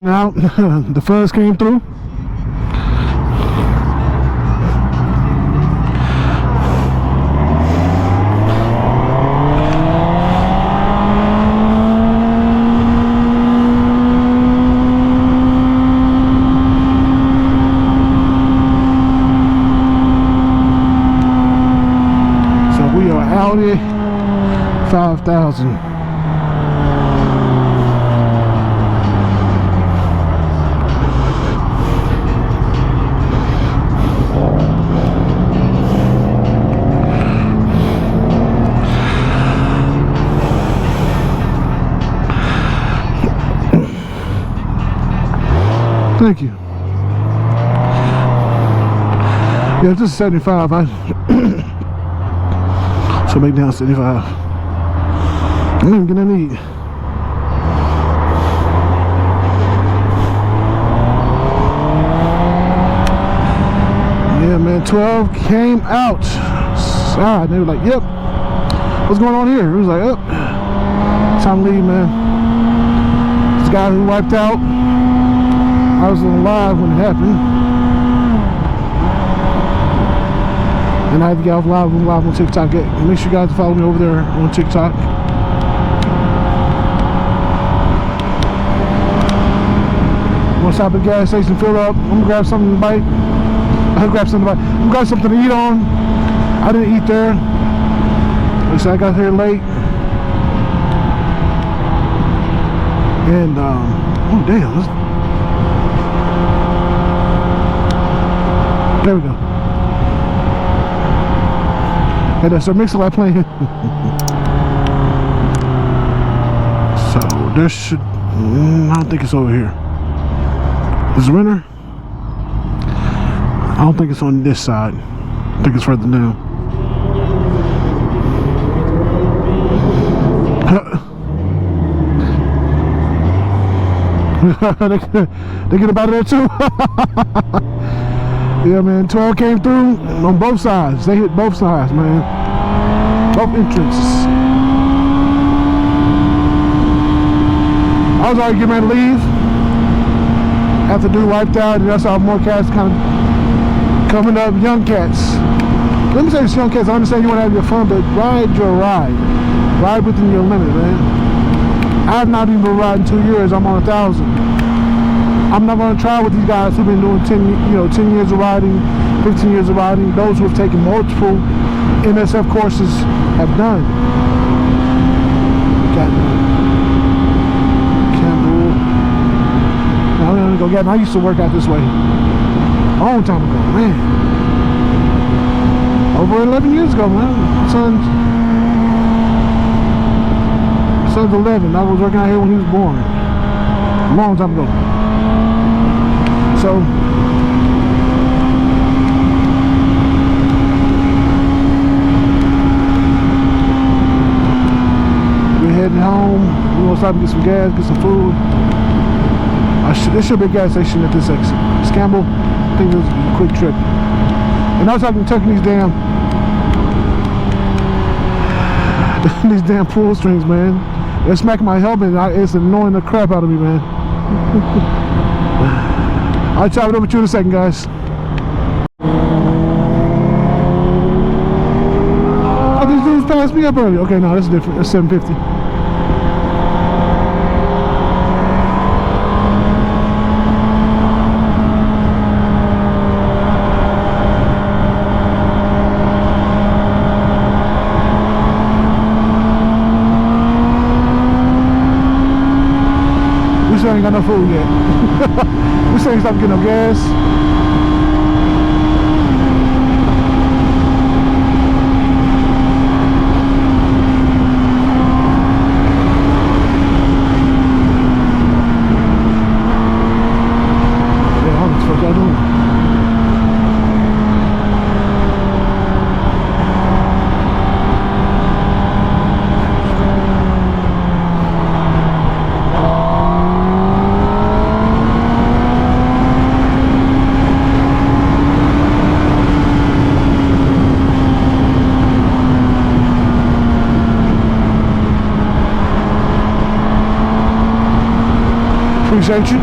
Now, the fuzz came through. So we are Audi 5000. Thank you. Yeah, this is 75. So make down 75. I'm gonna need. Yeah, man. 12 came out. Side. They were like, "Yep. What's going on here?" It was like, "Yep. Time to leave, man." This guy who wiped out. I was live when it happened, and I had to get off live on TikTok. Make sure you guys follow me over there on TikTok. I'm gonna stop at the gas station, fill up. I'm gonna grab something to bite. I'm gonna grab something to eat on. I didn't eat there. Like I said, I got here late, and oh damn. There we go. Hey, that's our mix-a-lot playing. So there should. I don't think it's over here. Is the renter? I don't think it's on this side. I think it's further down. They get about there too. Yeah, man, 12 came through on both sides. They hit both sides, man. Both entrances. I was already getting ready to leave after the dude wiped out, and I saw more cats kind of coming up, young cats. Let me say this, young cats, I understand you want to have your fun, but ride your ride. Ride within your limit, man. I have not even been riding 2 years. I'm on 1,000. I'm not going to try with these guys who've been doing 10 years of riding, 15 years of riding. Those who have taken multiple MSF courses have done. Campbell. Now I'm going to go get. I used to work out this way a long time ago, man. Over 11 years ago, man. My son's 11. I was working out here when he was born. A long time ago. So we're heading home. We're gonna stop and get some gas, get some food. There should be a gas station at this exit. Campbell, I think it was a quick trip. And I was tucking these damn pull strings, man. They're smacking my helmet. It's annoying the crap out of me, man. I'll chop it up with you in a second, guys. Oh, these dudes passed me up earlier. Okay, no, this is different. That's 750. We still ain't got no food yet. We still ain't stopped getting no gas. Yeah, how the fuck y'all doing? Appreciate you.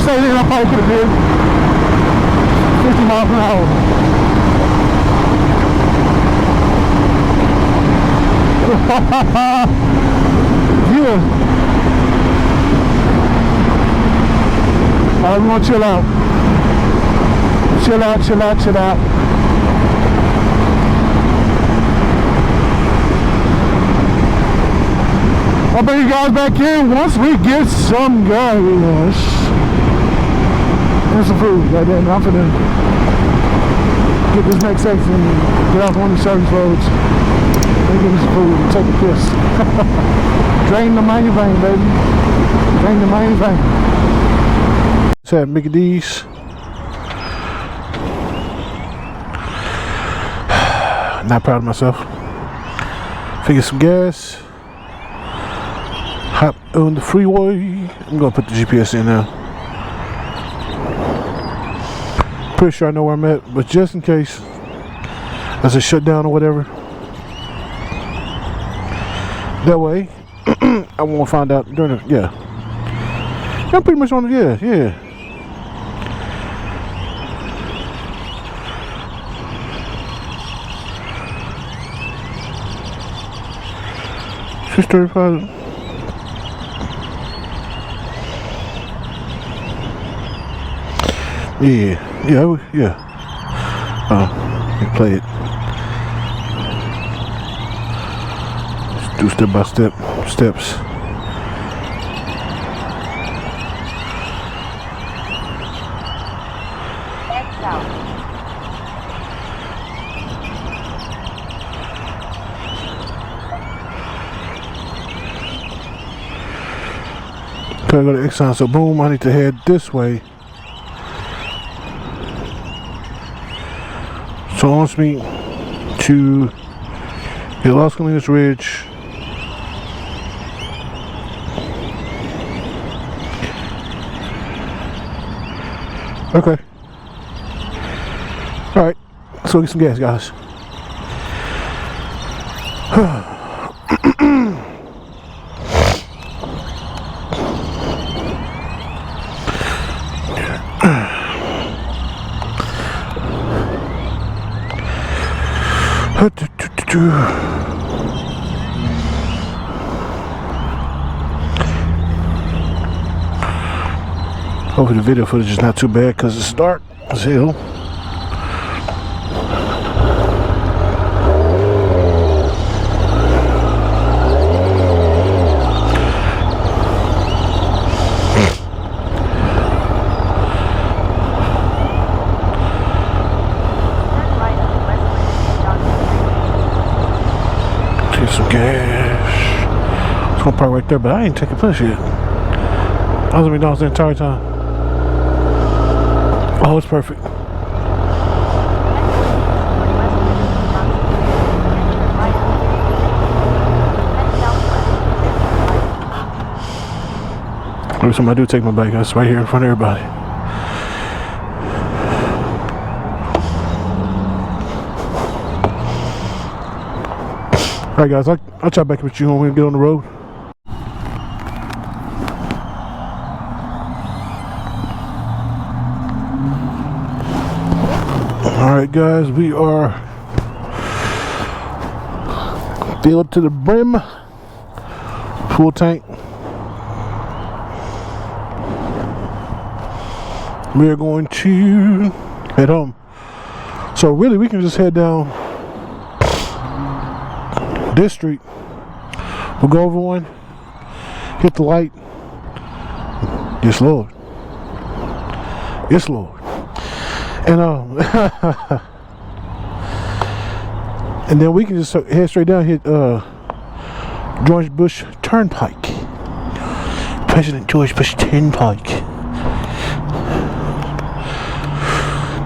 say then I probably could have been 50 miles an hour. Yeah. Alright, we're gonna chill out. Chill out, chill out, chill out. I'll bring you guys back in once we get some gas. And some food. Right there. I'm finna get this next section and get off one of the service roads. Then get me some food and take a piss. Drain the main vein, baby. Drain the main vein. Let's have Mickey D's. Not proud of myself. Figure some gas. Hop on the freeway. I'm gonna put the GPS in now. Pretty sure I know where I'm at, but just in case as a shutdown or whatever, that way I won't find out during the I'm pretty much on the yeah. 635. Yeah. You play it. Let's do step by steps. Okay, I go to Exxon, so boom, I need to head this way. So it wants me to hit Las Colinas Ridge. Okay. Alright, let's go get some gas, guys. Hopefully the video footage is not too bad because it's dark as hell. Take some gas. It's gonna park right there, but I ain't taking push yet. I was McDonald's the entire time. Oh, it's perfect. Every time I do take my bike, that's right here in front of everybody. Alright guys, I'll chat back with you when we get on the road. Alright guys, we are filled to the brim, full tank. We are going to head home. So really we can just head down this street. We'll go over one, hit the light. Yes Lord. Yes Lord. And and then we can just head straight down, hit George Bush Turnpike. President George Bush Turnpike.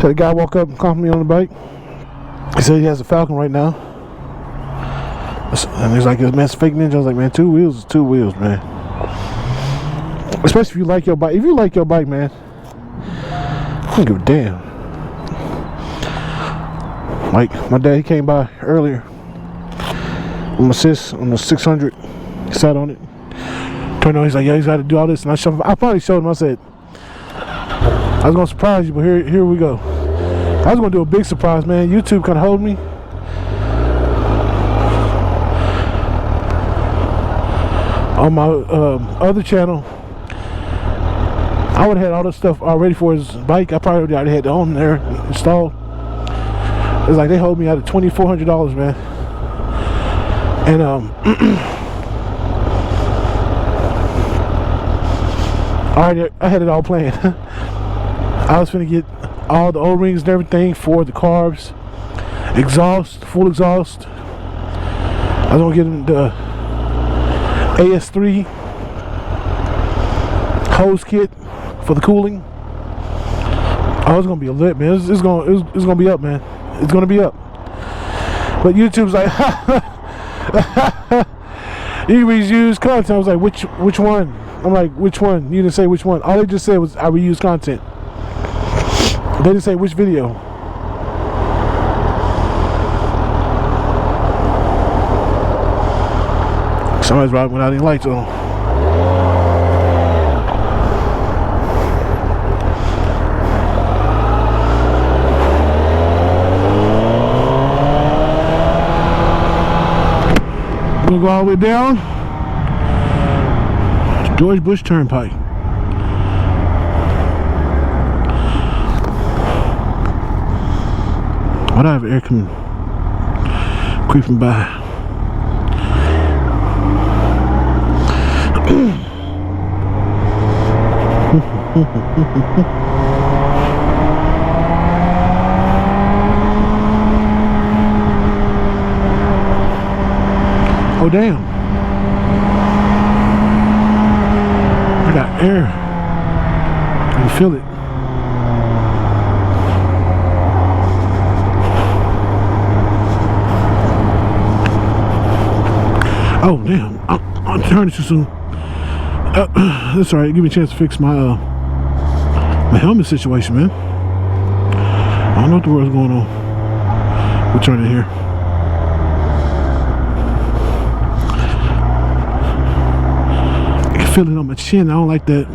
So the guy walked up and complimented me on the bike. He said he has a Falcon right now. And he's like, man, it's fake ninja. I was like, man, 2 wheels is 2 wheels, man. Especially if you like your bike. If you like your bike, man, I don't give a damn. Like my dad, he came by earlier with my sis on the 600. He sat on it. Turned on, he's like, yeah, he's got to do all this. And I probably showed him. I said, I was gonna surprise you, but here we go. I was gonna do a big surprise, man. YouTube kind of hold me. On my other channel, I would have had all this stuff already for his bike. I probably already had it on there installed. It's like they hold me out of $2,400, man. And I had it all planned. I was finna get all the O-rings and everything for the carbs, exhaust, full exhaust. I was gonna get him the AS3 hose kit for the cooling. Oh, it's gonna be a lit, man. It's gonna be up, man. It's gonna be up. But YouTube's like, you reuse content. I was like, which one? I'm like, which one? You didn't say which one. All they just said was I reuse content. They didn't say which video. Somebody's riding without any lights on. We're gonna go all the way down to George Bush Turnpike. Why do I have air coming creeping by? Oh damn. I got air. I can feel it. Oh damn, I'm turning too soon. That's alright, give me a chance to fix my my helmet situation, man. I don't know what the world's going on. We're turning here. I can feel it on my chin. I don't like that.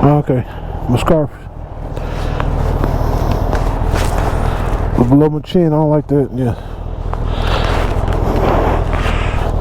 Okay, my scarf. But below my chin, I don't like that, yeah.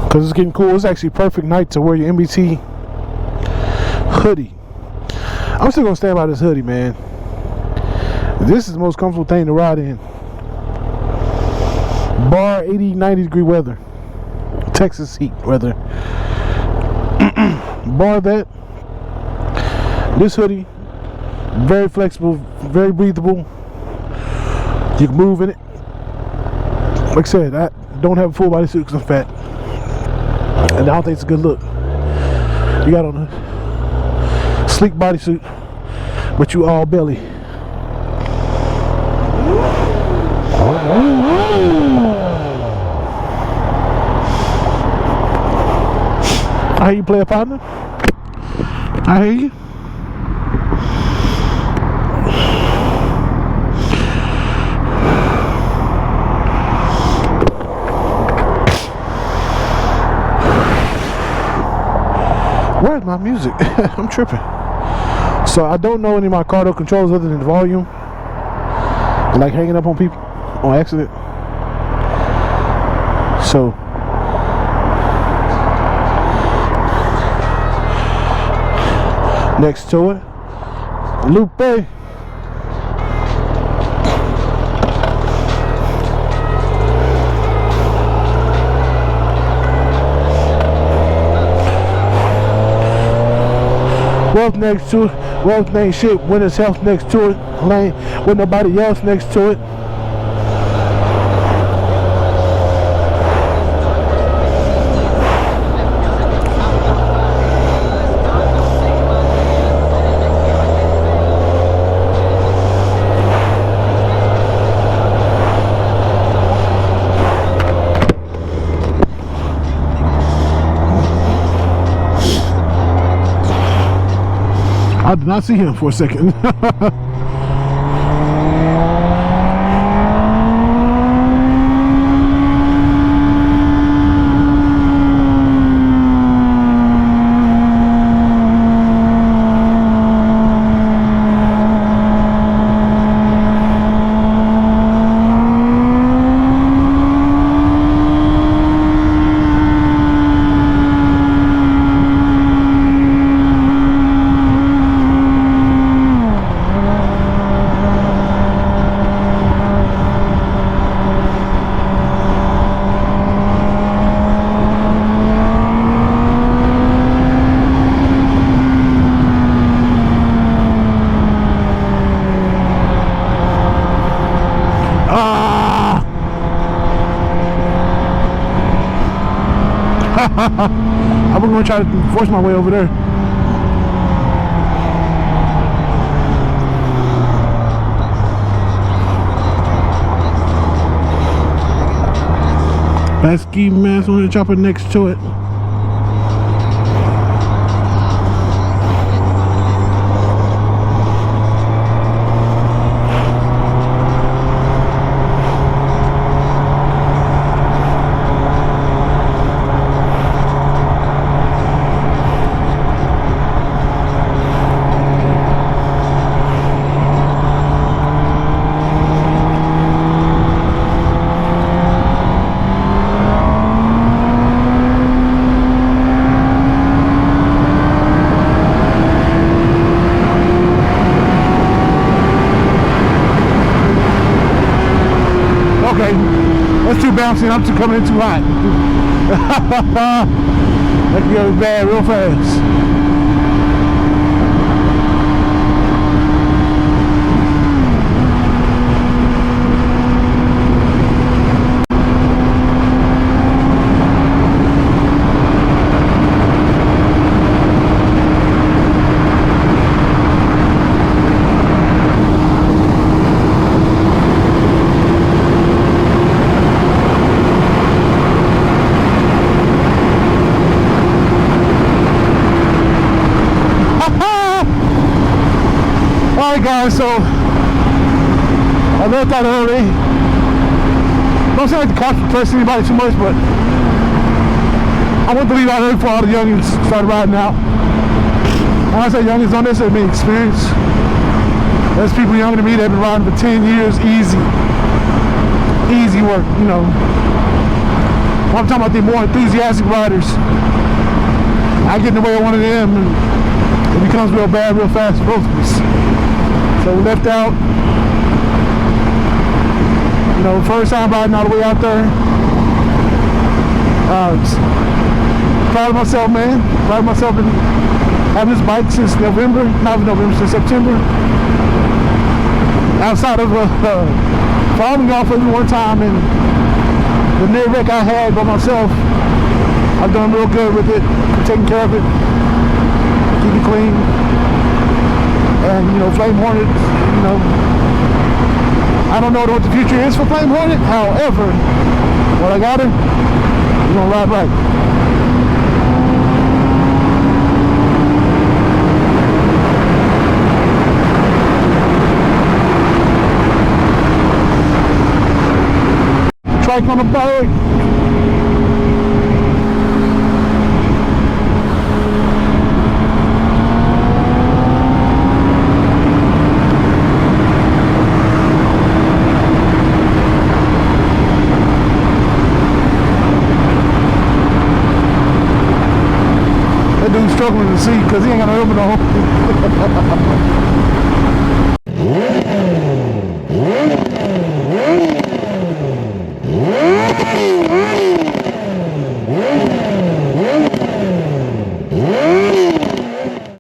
Because it's getting cool. It's actually a perfect night to wear your MBT hoodie. I'm still going to stand by this hoodie, man. This is the most comfortable thing to ride in. Bar 80, 90 degree weather. Texas heat weather. Bar that. This hoodie, very flexible, very breathable. You can move in it. Like I said, I don't have a full body suit because I'm fat. And I don't think it's a good look. You got on a sleek bodysuit, but you all belly. I hear you, player partner. I hear you. Where's my music? I'm tripping. So I don't know any of my cardio controls other than the volume. Like hanging up on people on accident. So next to it, Lupe. Well, next to it, Wealth ain't shit when there's health next to it. Lane with nobody else next to it. I did not see him for a second. I was going to try to force my way over there. That ski mask on the chopper next to it. Okay, that's too bouncy. I'm coming in too hot. That can go bad real fast. Alright guys, so I left out early. Don't sound like the cops press anybody too much, but I want to leave out early before all the youngins start riding out. When I say youngins, don't necessarily mean experience. There's people younger than me that have been riding for 10 years, easy work, you know. I'm talking about the more enthusiastic riders. I get in the way of one of them and it becomes real bad real fast for both of us. So we left out, you know, first time riding all the way out there. Proud of myself, man. Proud of myself in having this bike since November, since September. Outside of falling off of it one time and the near wreck I had by myself, I've done real good with it, taking care of it, keep it clean. And, you know, Flame Hornet, you know, I don't know what the future is for Flame Hornet. However, when I got her, we're going to ride right. Trike on the bike. Dude's struggling to see because he ain't got no helmet on.